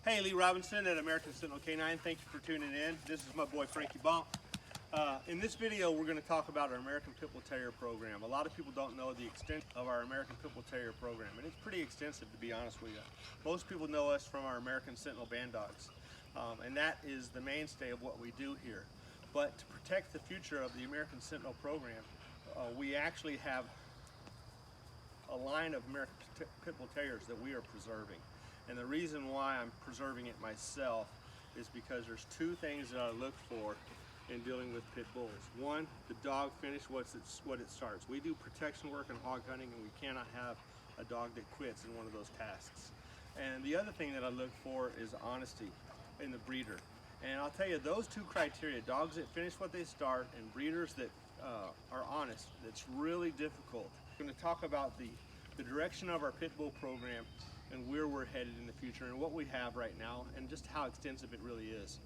Hey, Lee Robinson at American Sentinel K9. Thank you for tuning in. This is my boy Frankie Bump. In this video, we're going to talk about our American Pit Bull Terrier program. A lot of people don't know the extent of our American Pit Bull Terrier program, and it's pretty extensive, to be honest with you. Most people know us from our American Sentinel Band Dogs, and that is the mainstay of what we do here. But to protect the future of the American Sentinel program, we actually have a line of American Pit Bull Terriers that we are preserving. And the reason why I'm preserving it myself is because there's two things that I look for in dealing with pit bulls. One, the dog finish what it starts. We do protection work and hog hunting, and we cannot have a dog that quits in one of those tasks. And the other thing that I look for is honesty in the breeder. And I'll tell you, those two criteria, dogs that finish what they start and breeders that are honest, that's really difficult. I'm going to talk about the direction of our pit bull program and where we're headed in the future and what we have right now and just how extensive it really is.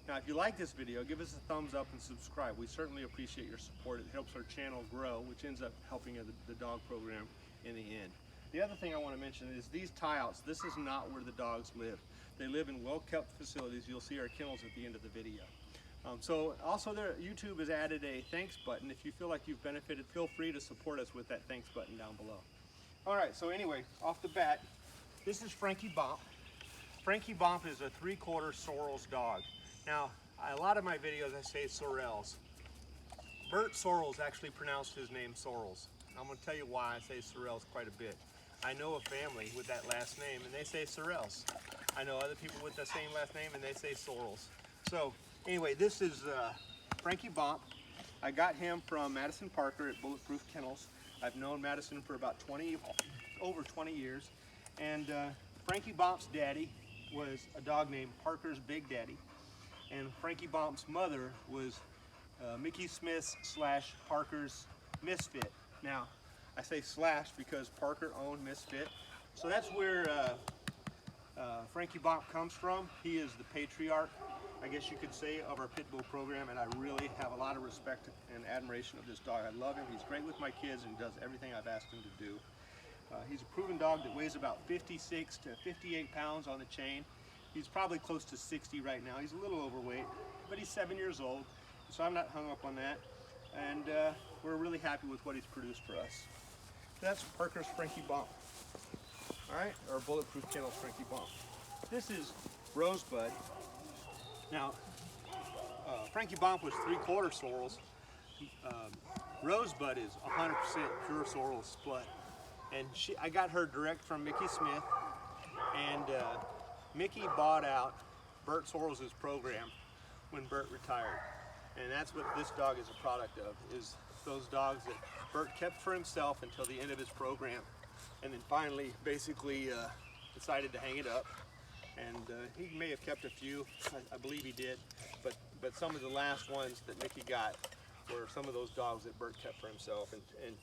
Now, if you like this video, give us a thumbs up and subscribe. We certainly appreciate your support. It helps our channel grow, which ends up helping the dog program in the end. The other thing I want to mention is these tie-outs. This is not where the dogs live. They live in well-kept facilities. You'll see our kennels at the end of the video. So also YouTube has added a thanks button. If you feel like you've benefited, feel free to support us with that thanks button down below. All right, so anyway, off the bat, this is Frankie Bump. Frankie Bump is a 3/4 Sorrels dog. Now, a lot of my videos I say Sorrels. Bert Sorrels actually pronounced his name Sorrels. I'm going to tell you why I say Sorrels quite a bit. I know a family with that last name and they say Sorrels. I know other people with the same last name and they say Sorrels. So anyway, this is Frankie Bump. I got him from Madison Parker at Bulletproof Kennels. I've known Madison for about over 20 years. And Frankie Bump's daddy was a dog named Parker's Big Daddy. And Frankie Bump's mother was Mickey Smith / Parker's Misfit. Now, I say slash because Parker owned Misfit. So that's where Frankie Bump comes from. He is the patriarch, I guess you could say, of our pit bull program, and I really have a lot of respect and admiration of this dog. I love him. He's great with my kids and does everything I've asked him to do. He's a proven dog that weighs about 56 to 58 pounds on the chain. He's probably close to 60 right now. He's a little overweight, but he's 7 years old, so I'm not hung up on that. And we're really happy with what he's produced for us. That's Parker's Frankie Bump. All right, or Bulletproof Kennels Frankie Bump. This is Rosebud. Now, Frankie Bump was 3/4 Sorrels. Rosebud is 100% pure Sorrels split. And I got her direct from Mickey Smith, and Mickey bought out Bert Sorrels' program when Bert retired. And that's what this dog is a product of, is those dogs that Bert kept for himself until the end of his program, and then finally basically decided to hang it up. And he may have kept a few, I believe he did, but some of the last ones that Mickey got were some of those dogs that Bert kept for himself. And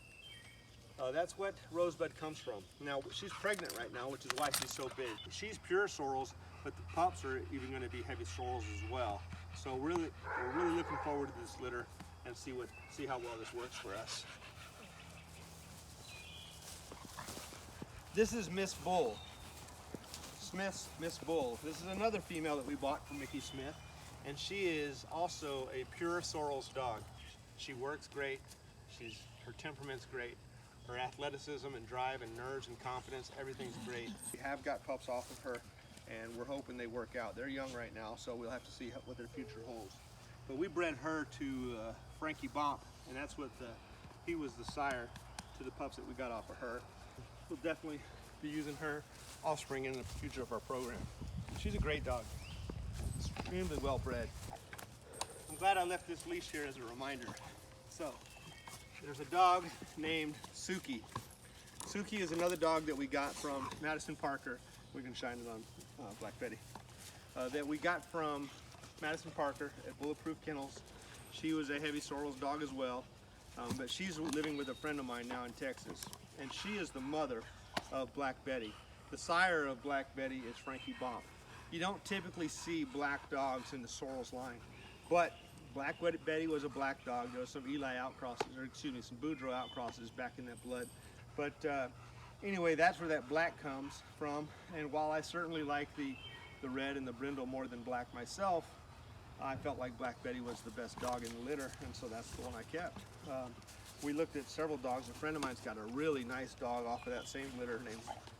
that's what Rosebud comes from. Now, she's pregnant right now, which is why she's so big. She's pure Sorrels, but the pups are even going to be heavy Sorrels as well. So we're really looking forward to this litter and see how well this works for us. This is Miss Bull. Smith's Miss Bull. This is another female that we bought from Mickey Smith, and she is also a pure Sorrels dog. She works great. Her temperament's great. Her athleticism and drive and nerves and confidence, everything's great. We have got pups off of her, and we're hoping they work out. They're young right now, so we'll have to see what their future holds. But we bred her to Frankie Bump, and that's what he was the sire to the pups that we got off of her. We'll definitely be using her offspring in the future of our program. She's a great dog, extremely well bred. I'm glad I left this leash here as a reminder. So, there's a dog named Suki. Suki is another dog that we got from Madison Parker. We can shine it on Black Betty. That we got from Madison Parker at Bulletproof Kennels. She was a heavy Sorrels dog as well, but she's living with a friend of mine now in Texas. And she is the mother of Black Betty. The sire of Black Betty is Frankie Bump. You don't typically see black dogs in the Sorrels line, but Black Betty was a black dog. There was some Eli outcrosses, or excuse me, some Boudreaux outcrosses back in that blood. But anyway, that's where that black comes from. And while I certainly like the the red and the brindle more than black myself, I felt like Black Betty was the best dog in the litter, and so that's the one I kept. We looked at several dogs. A friend of mine's got a really nice dog off of that same litter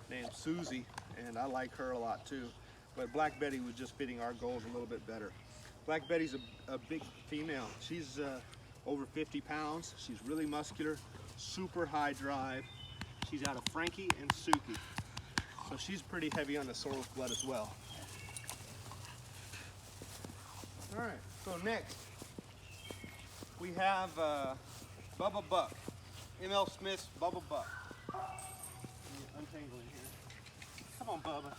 named Susie, and I like her a lot too. But Black Betty was just fitting our goals a little bit better. Black Betty's a big female. She's over 50 pounds. She's really muscular, super high drive. She's out of Frankie and Suki. So she's pretty heavy on the Sorrel's blood as well. All right, so next we have Bubba Buff, M.L. Smith's Bubba Buff. Untangling here. Come on, Bubba.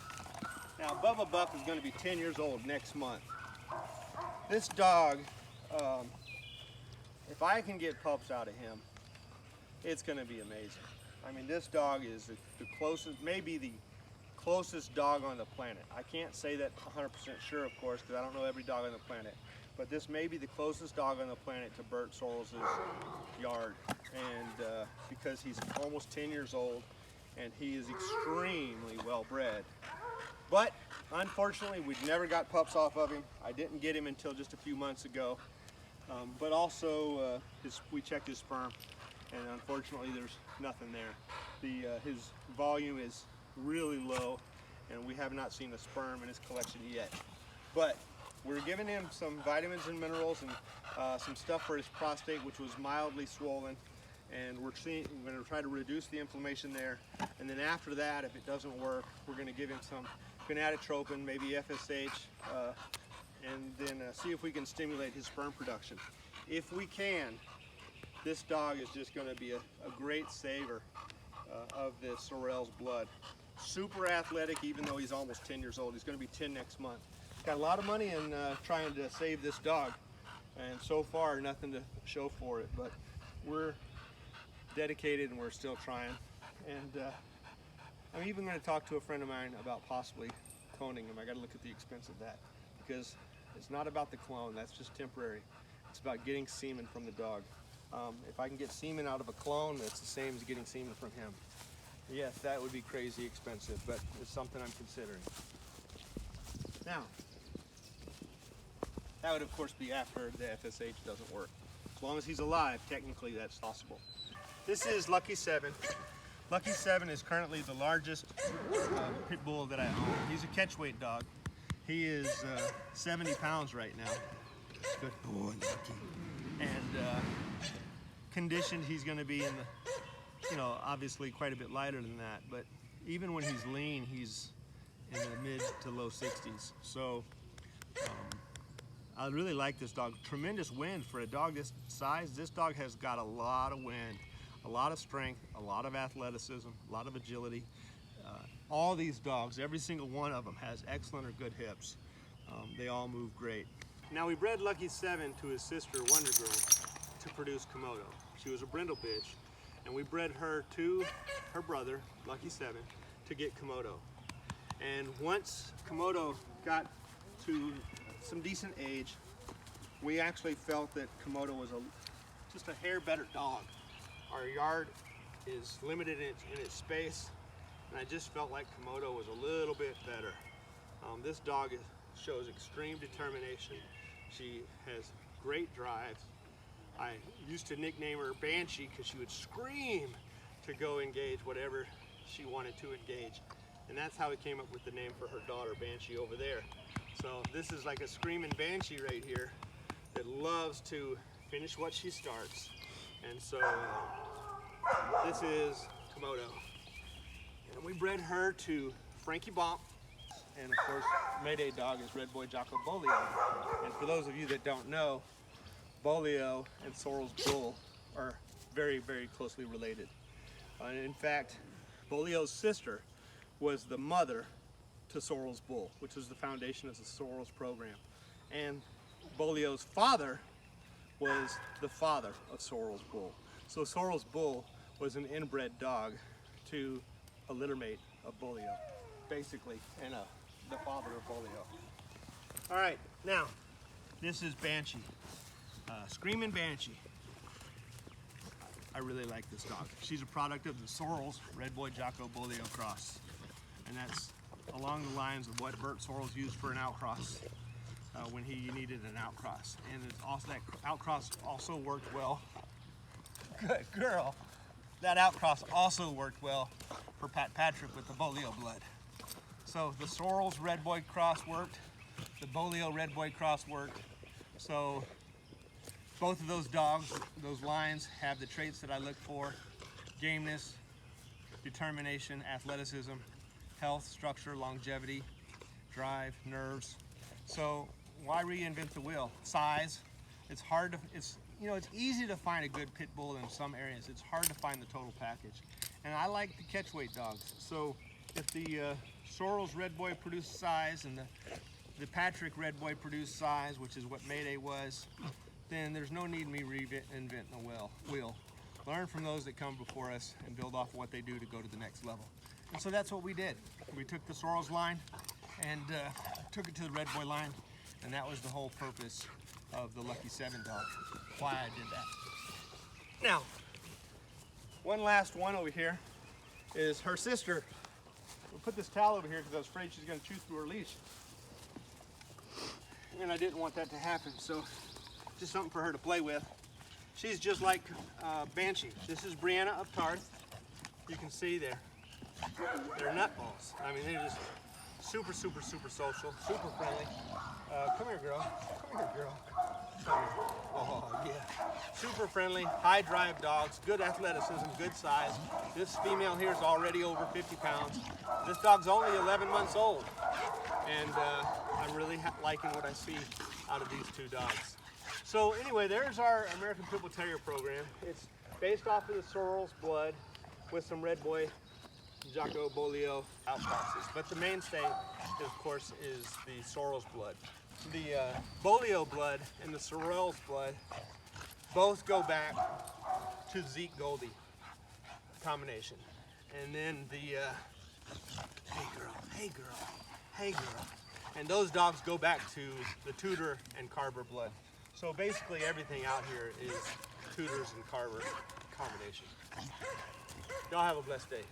Now, Bubba Buff is going to be 10 years old next month. This dog, if I can get pups out of him, it's going to be amazing. I mean, this dog is the closest, maybe the closest dog on the planet. I can't say that 100% sure, of course, because I don't know every dog on the planet. But this may be the closest dog on the planet to Bert Sorrells' yard. And because he's almost 10 years old, and he is extremely well bred. But unfortunately, we never got pups off of him. I didn't get him until just a few months ago. But also, we checked his sperm, and unfortunately, there's nothing there. His volume is really low, and we have not seen a sperm in his collection yet. But we're giving him some vitamins and minerals and some stuff for his prostate, which was mildly swollen. And we're going to try to reduce the inflammation there. And then after that, if it doesn't work, we're going to give him some gonadotropin, maybe FSH, and then see if we can stimulate his sperm production. If we can, this dog is just going to be a great saver of the Sorrells' blood. Super athletic, even though he's almost 10 years old. He's going to be 10 next month. Got a lot of money in trying to save this dog, and so far nothing to show for it, but we're dedicated and we're still trying. And I'm even going to talk to a friend of mine about possibly cloning him. I got to look at the expense of that, because it's not about the clone. That's just temporary. It's about getting semen from the dog. If I can get semen out of a clone, that's the same as getting semen from him. Yes, that would be crazy expensive, but it's something I'm considering. Now, that would of course be after the FSH doesn't work. As long as he's alive, technically that's possible. This is Lucky 7. Lucky 7 is currently the largest pit bull that I own. He's a catch weight dog. He is 70 pounds right now. Good boy, Lucky. And conditioned, he's going to be in the, obviously quite a bit lighter than that. But even when he's lean, he's in the mid to low 60s. So I really like this dog. Tremendous wind for a dog this size. This dog has got a lot of wind, a lot of strength, a lot of athleticism, a lot of agility. All these dogs, every single one of them has excellent or good hips. They all move great. Now, we bred Lucky 7 to his sister, Wonder Girl, to produce Komodo. She was a brindle bitch, and we bred her to her brother, Lucky 7, to get Komodo. And once Komodo got to some decent age, we actually felt that Komodo was just a hair better dog. Our yard is limited in its space, and I just felt like Komodo was a little bit better. This dog shows extreme determination. She has great drive. I used to nickname her Banshee because she would scream to go engage whatever she wanted to engage. And that's how we came up with the name for her daughter, Banshee, over there. So this is like a screaming Banshee right here that loves to finish what she starts. And so this is Komodo. And we bred her to Frankie Bump. And of course, Mayday dog is Red Boy Jocko Bolio. And for those of you that don't know, Bolio and Sorrells' bull are very, very closely related. And in fact, Bolio's sister was the mother to Sorrells' bull, which was the foundation of the Sorrells program. And Bolio's father was the father of Sorrells' bull. So Sorrells' bull was an inbred dog to a littermate of Bolio, basically, and the father of Bolio. All right, now, this is Banshee, Screaming Banshee. I really like this dog. She's a product of the Sorrells Red Boy Jocko Bolio cross. And that's along the lines of what Bert Sorrells used for an outcross when he needed an outcross. And it's also, that outcross also worked well. Good girl. That outcross also worked well for Pat Patrick with the Bolio blood. So the Sorrells Red Boy cross worked, the Bolio Red Boy cross worked. So both of those dogs, those lines, have the traits that I look for: gameness, determination, athleticism, health, structure, longevity, drive, nerves. So why reinvent the wheel? Size. It's hard to, it's easy to find a good pit bull in some areas. It's hard to find the total package. And I like the catch weight dogs. So if the Sorrells Red Boy produced size and the Patrick Red Boy produced size, which is what Mayday was, then there's no need me reinventing the wheel. Learn from those that come before us and build off of what they do to go to the next level. And so that's what we did. We took the Sorrells line and took it to the Red Boy line, and that was the whole purpose of the Lucky 7 dog, why I did that. Now, one last one over here is her sister. We'll put this towel over here because I was afraid she's going to chew through her leash. And I didn't want that to happen, so just something for her to play with. She's just like Banshee. This is Brianna of Tarth. You can see they're nutballs. I mean, they're just super, super, super social, super friendly. Come here, girl. Come here, girl. Come here. Oh, yeah. Super friendly, high drive dogs, good athleticism, good size. This female here is already over 50 pounds. This dog's only 11 months old. And I'm really liking what I see out of these two dogs. So anyway, there's our American Pit Bull Terrier program. It's based off of the Sorrells blood with some Red Boy, Jocko, Bolio outcrosses. But the mainstay, of course, is the Sorrells blood. The Bolio blood and the Sorrells blood both go back to Zeke Goldie combination. And then the, hey girl, hey girl, hey girl. And those dogs go back to the Tudor and Carver blood. So basically everything out here is Tudors and Carver combination. Y'all have a blessed day.